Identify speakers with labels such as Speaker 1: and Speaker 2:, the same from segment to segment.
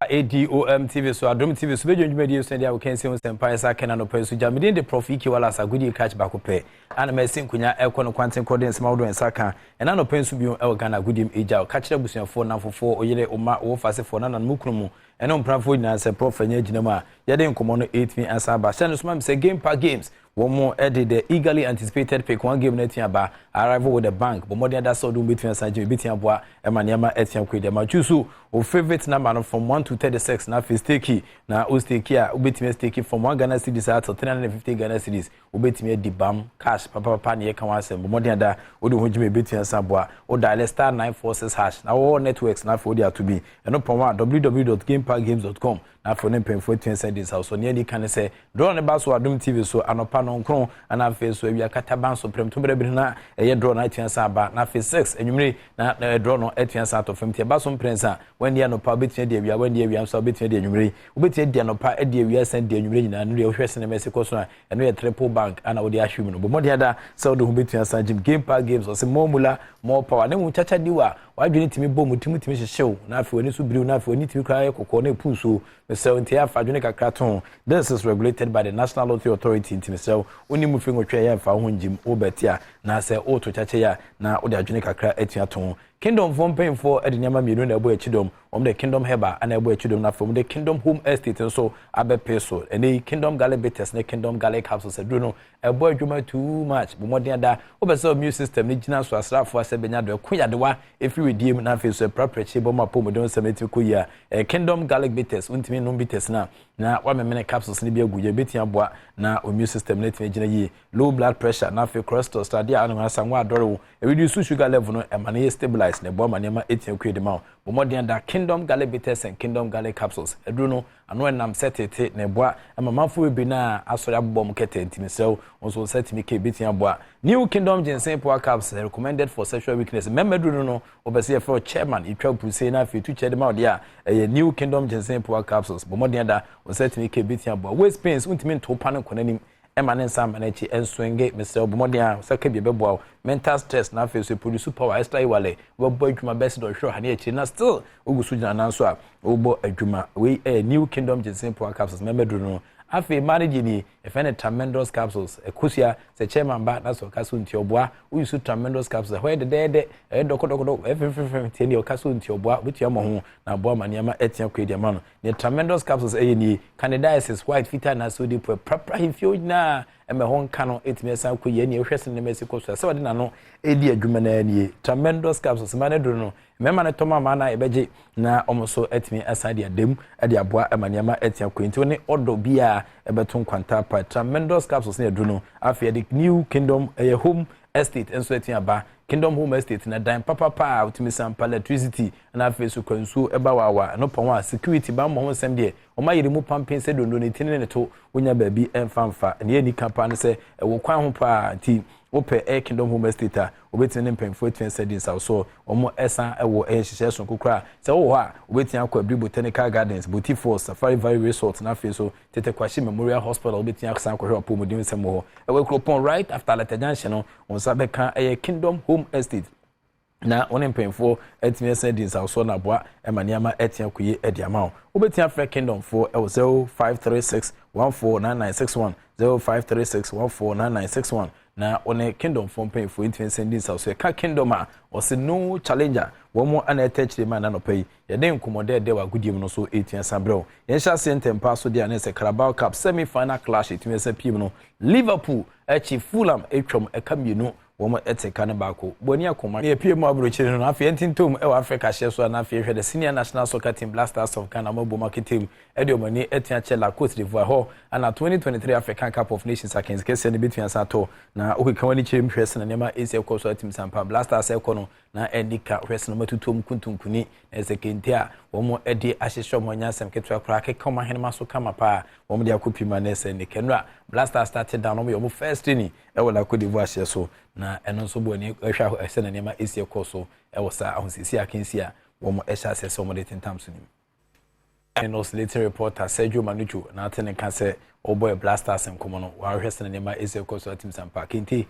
Speaker 1: Adom TV so Adom TV so bejo ndwumadi so dia we kan se on sempa isa kana no pa so jamide de profiki wala sa gudi catch back pe ana mesin kunya ekọ no kwanten kode nsema wodo nsaka ena no pensu bi e Ghana gudim eja ka kire busuafo na fofo oyere oma wo fasefo na mukrumu eno mprafo nyina se prof anya ginam a yede nkomo no 8 ansa ba se no so ma se game park games one more added the eagerly anticipated pick one game netia ba arrival with the bank but more than that so do between Sanjay betia boa e maniama etiam kwede ma chusu o favorite number from 1 to 36 na fi stake na o stake a obetime stake from 1 Ghana cedis to 350 Ghana cedis obetime di bam cash papa na ye kan wasem but more than that o do hojime betia saboa o dial star 946 hash na all networks na for dia to be eno pon www.gameparkgames.com na for nem penfo 20 cedis house so near di kan say draw ne ba so Adom TV so anopa no nkron ana fe so awia kataban so prem to bere na eye draw na atiansa ba na fe 6 enwumre na draw no atiansa to fam tie ba so prensa when dia no pa betia dia awia when dia awia so betia dia enwumre obetia dia no pa dia awia san dia enwumre nyina no dia ohwese na Mexico so eno ye triple bank ana wo dia ahwim no bo modia da so do hu betia san gym game park games o se more more power na mu chacha diwa wadwene timi bom timi hyehyew na afi woni so biriw na afi woni timi kra kokko na pu so mesel ntia afa dwene kakra ton. This is regulated by the National Lottery Authority nti mesel oni mu fingo twa ya fa ho njim obetia na se oto chache ya na odi adwene kakra atua ton. Kingdom from paying for Edinama Miru na ebo echidom the Kingdom Heba and ebo echidom na from the Kingdom Home Estate so abe peso and the Kingdom Gale Betes na Kingdom Gale Capsules eduno ebo adwuma too much but more than that obese immune system ni gina so asrafo asebenya do kunya dewa if you redeem na face so proper chibo ma pomo don semeti kuya Kingdom Gale Betes untimi no betes na wa memene capsules ni bi aguye beti aboa na immune system na timi gina yi low blood pressure na fe cholesterol study anu asanwa adore reduce sugar level no emane stabilize na bo manema etia kwede ma bo modern da Kingdom Gale Bitters and Kingdom Gale Capsules eduno ano enam setete na boa amamanfo bi na asori abobom kete ntimi sew onso setimi ke betia boa New Kingdom Ginseng Power Caps recommended for sexual weakness memedru no obese for chairman itwa puse na fe tu chede ma odia New Kingdom Ginseng Power Capsules bo modern da onsetimi ke betia boa waist pains untimi ntopa no konanim emanen sam na chi enswenge Mr. Obomodia saka bi beboa mental stress na face produce power extra iwale wo boy adwuma best do hwe hane chi na still ogusu jina nan so a wo bo adwuma we New Kingdom Ginseng Power Capsules memedru no afi manage ni efene tremendous capsules ekusia se chairman ba na so kaso ntioboa we use tremendous capsules where the dokodokodo every tieni okaso ntioboa butia mo ho na boa maniama etia kwedi ama no ni tremendous capsules ni candidiasis white fetal na so deep proper infio na eme ho nka no etimiesa ko ye ni ehwese ne Mexico so se wade na no edi adwuma na ni tremendous capsules manadro no mema ne toma ma na ebeje na omoso etimi asade adem ade aboa amaniama etia kwenti ne odo bia ebeton kwanta pa tremendous capsules ne adru no afia the New Kingdom home estate enso etia ba Kingdom Home Estate na dan papa utimi sampa electricity na afesu kwansu ebawawa no pon security ba mo ho sem de o mayire mu pampin se dondo ne tinene ne to wonya ba bi emfamfa ne ani kampa ne se wo kwan ho pa ti ope Kingdom Home Estate a obetine mpemfo 20 cedis so omo esan ewo ehihye so kokra se wo ha obetine akwa Abri Botanical Gardens Beautiful Safari Valley Resort na afesu tete kwashi Memorial Hospital obetine aksan ko hwe opomodin se mo ho ewe kropon right after Lata Junction no on sabe kan Kingdom Home Estate na one mpemfo 20 cedis so na boa emaniama etia kuye ediama obetia Africa Kingdom for 0536149961 0536149961 na one Kingdom from pay for 20 cedis so ka Kingdom a was no challenger one more an attach the man no pay ye den komode de wa gudiem no so 18 sabrel yen sha sentem pa so dia na se Carabao Cup semi final clash etime se pim no Liverpool achi Fulham etwom ekamienu womo eteka ne bako boni akoma ne piem abrochire no afi entintom e Africa hye so na afi hwe the senior national soccer team Blasters of Ghana mabo market team ediomani etia chela Cote d'Ivoire ho ana 2023 African Cup of Nations against kese ne between sato na okekawani chim hwese na nema ese koso team sampa Blasters ekono na enika hwese no matutom kuntunkuni ezekente a womo edi ahyehye omonyasem ketwa kra kekoma henema so kama pa womo de akopima na ese ne kenra Blasters started down omo first ni e wala Cote d'Ivoire hye so na eno so boni ehwa ese na nema ese koso e wosa ahosisi akensi a womo ehya ase omo de tentam so ni and oscillating reporter Sergio Manucho na atene ka se oboy Blasters nkomo no wa hwese na nema ese koso team sampa kenti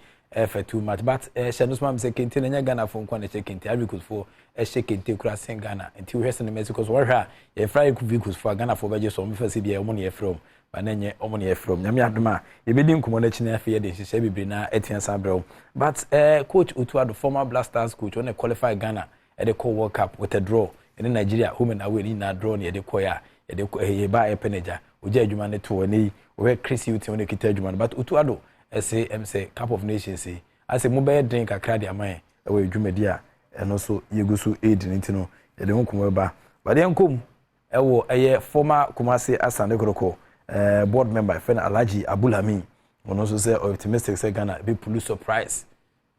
Speaker 1: for too much but shadows mam say kente na Ghana for nkwa na che kente Ivory for kente kura sen Ghana until we in Mexico so where ye fry vehicles for Ghana for beje so me fa se bia omo na from but na nye omo na from nyame adoma ye bedi nkomo na chine afa ye de hye bibre na etiansa brɛ but coach Otuado former Blasters coach on qualify Ghana at the World Cup with a draw in Nigeria home and away in a draw near the koya ye ba e peneja oje adwuma ne to ni we Chris Uti on the kita adwuma but Otuado say Cup of Nations say I say mobile drink akra de aman we dwumadi a eno so yegusu aid nti no ye de nkomo ba but den kom ewo eye former Kumasi Asante Kroko board member friend Alhaji Abulhami ono so say optimistic say Ghana be police surprise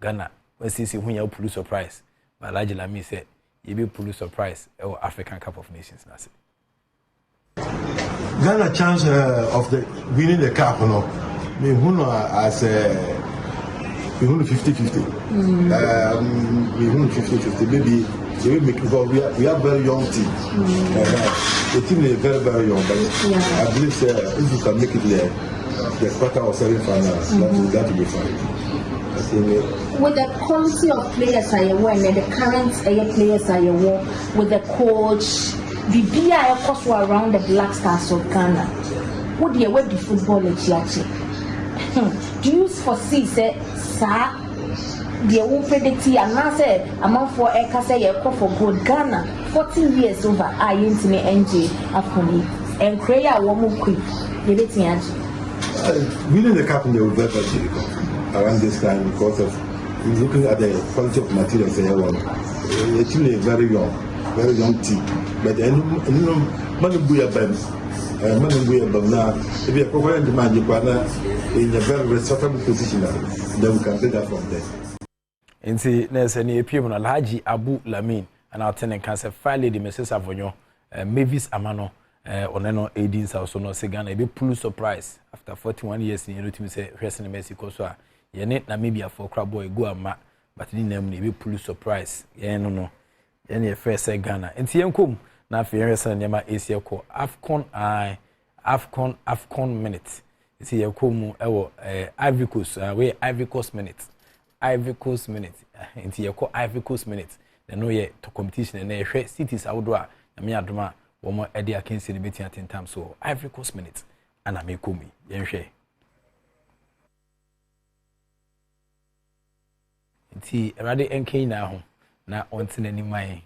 Speaker 1: Ghana when see hunya police surprise but Alhaji Lami say you be police surprise ewo African Cup of Nations na say
Speaker 2: Ghana chance of the winning the cup no me who as we won 50-50. We won 50-50. Maybe we make because we are very young team. The team is very young, but I believe if you can make it the quarter or semi-final, that will be fine.
Speaker 3: With the quality of players I aware and the current players I aware with the coach, the BIA cost around the Black Stars of Ghana. What do you wear the football actually? Do you foresee say sir the won't predict and now say amount for a say you for good Ghana 14 years over I into NG upon it and create a woman quick winning
Speaker 2: the cup in the Uber around this time because of looking at the quality of materials they have. Actually a very young team but money buya now if you are providing demand you are in a very respectable position then we can take that from there.
Speaker 1: Inti nese ni epiem na Alhaji Abu Lamin ana otene kanse file di Mrs. Avonyo Mavis Amano oneno 18 so no se Ghana be pull surprise after 41 years in Europe say hwese na Mexico so a ye ne Namibia for crab boy go ama but ni nam ni be pull surprise ye no ye ne first Ghana inti yenkom na afi hwese na ma Asia ko Afcon minute isi yekom ewo Ivory Coast we Ivory Coast minute inti yeko Ivory Coast minute na no ye to competition na ehwe cities awdo na me adoma wo mo ede akensi ne beti atentam so Ivory Coast minute ana me komi yenhwe inti erade enken na ho na ontene ni man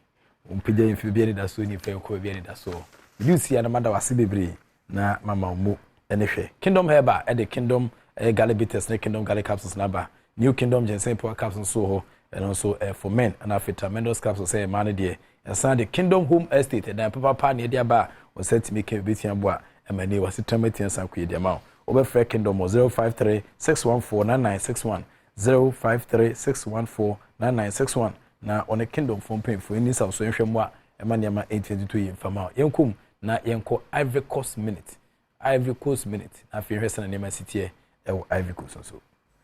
Speaker 1: ompagya mfi bia ni da so ni fa ko bia ni da so you see na mada wase bebre na mama mo enhwe Kingdom Herba e the Kingdom Galibites ne Kingdom Gali Capsules na ba New Kingdom Jensen Power Capsules so and also for men and after tremendous capsules say man there and the Kingdom Home Estate and papa pa near there ba was set to make a bit boa and my name was terminating some quid amount over Fair Kingdom 053-614-9961 053-614-9961 na on a Kingdom phone pay for any south so nhwemwa e ma niam 822 yemfama yenkum na yenko Ivory Coast minute na fi hwese na niam city e Ivory Coast so